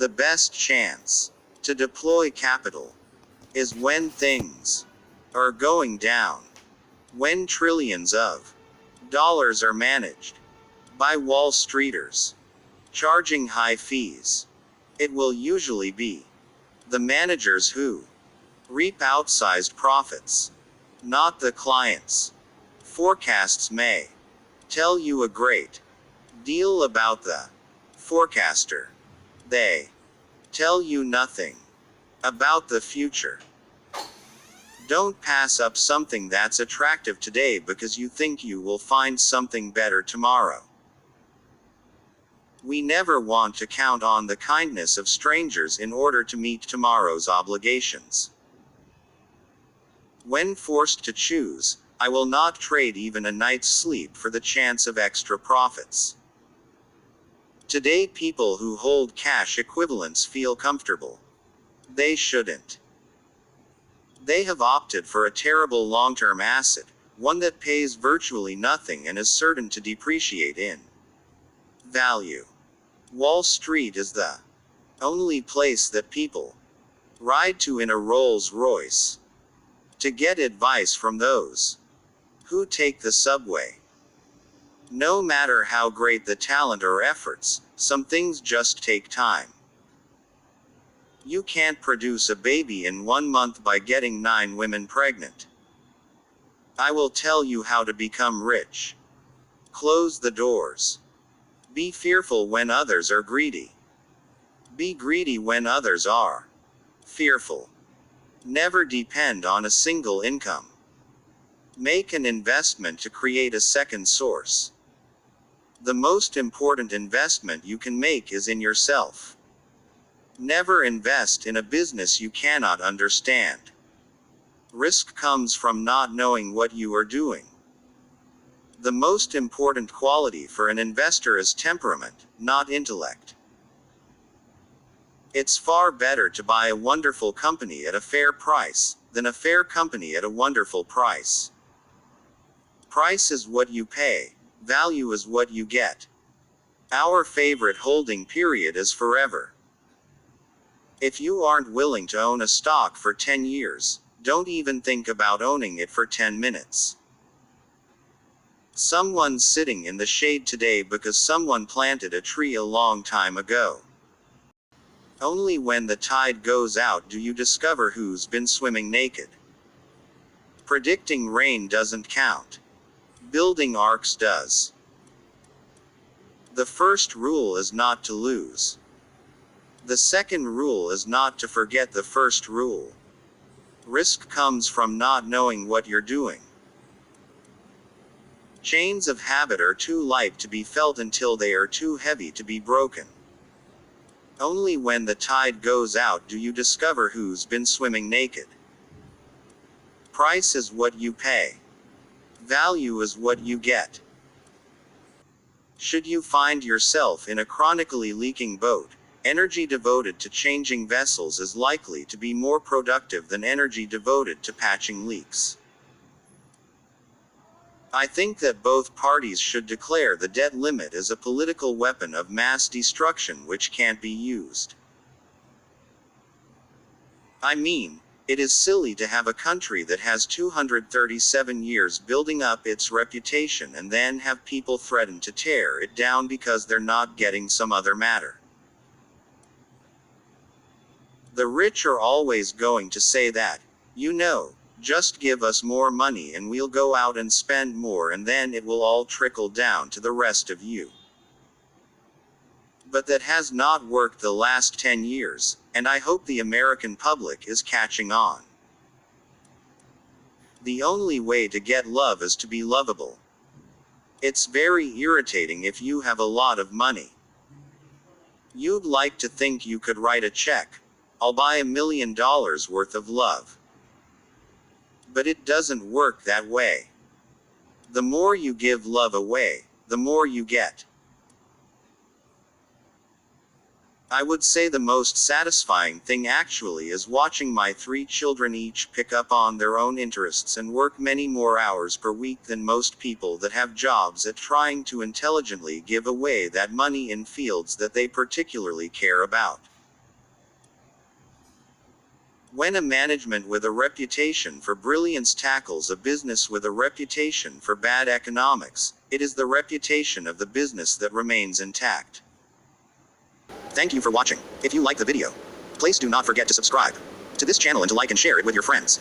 The best chance to deploy capital is when things are going down. When trillions of dollars are managed by Wall Streeters charging high fees, it will usually be the managers who reap outsized profits, not the clients. Forecasts may tell you a great deal about the forecaster. They tell you nothing about the future. Don't pass up something that's attractive today because you think you will find something better tomorrow. We never want to count on the kindness of strangers in order to meet tomorrow's obligations. When forced to choose, I will not trade even a night's sleep for the chance of extra profits. Today, people who hold cash equivalents feel comfortable. They shouldn't. They have opted for a terrible long-term asset, one that pays virtually nothing and is certain to depreciate in value. Wall Street is the only place that people ride to in a Rolls-Royce to get advice from those who take the subway. No matter how great the talent or efforts, some things just take time. You can't produce a baby in 1 month by getting 9 women pregnant. I will tell you how to become rich. Close the doors. Be fearful when others are greedy. Be greedy when others are fearful. Never depend on a single income. Make an investment to create a second source. The most important investment you can make is in yourself. Never invest in a business you cannot understand. Risk comes from not knowing what you are doing. The most important quality for an investor is temperament, not intellect. It's far better to buy a wonderful company at a fair price than a fair company at a wonderful price. Price is what you pay, value is what you get. Our favorite holding period is forever. If you aren't willing to own a stock for 10 years, don't even think about owning it for 10 minutes. Someone's sitting in the shade today because someone planted a tree a long time ago. Only when the tide goes out do you discover who's been swimming naked. Predicting rain doesn't count. Building arcs does. The first rule is not to lose. The second rule is not to forget the first rule. Risk comes from not knowing what you're doing. Chains of habit are too light to be felt until they are too heavy to be broken. Only when the tide goes out do you discover who's been swimming naked. Price is what you pay. Value is what you get. Should you find yourself in a chronically leaking boat, energy devoted to changing vessels is likely to be more productive than energy devoted to patching leaks. I think that both parties should declare the debt limit as a political weapon of mass destruction which can't be used. I mean, it is silly to have a country that has 237 years building up its reputation and then have people threaten to tear it down because they're not getting some other matter. The rich are always going to say that, just give us more money and we'll go out and spend more and then it will all trickle down to the rest of you. But that has not worked the last 10 years, and I hope the American public is catching on. The only way to get love is to be lovable. It's very irritating if you have a lot of money. You'd like to think you could write a check, "I'll buy $1 million worth of love." But it doesn't work that way. The more you give love away, the more you get. I would say the most satisfying thing actually is watching my 3 children each pick up on their own interests and work many more hours per week than most people that have jobs at trying to intelligently give away that money in fields that they particularly care about. When a management with a reputation for brilliance tackles a business with a reputation for bad economics, it is the reputation of the business that remains intact. Thank you for watching. If you like the video, please do not forget to subscribe to this channel and to like and share it with your friends.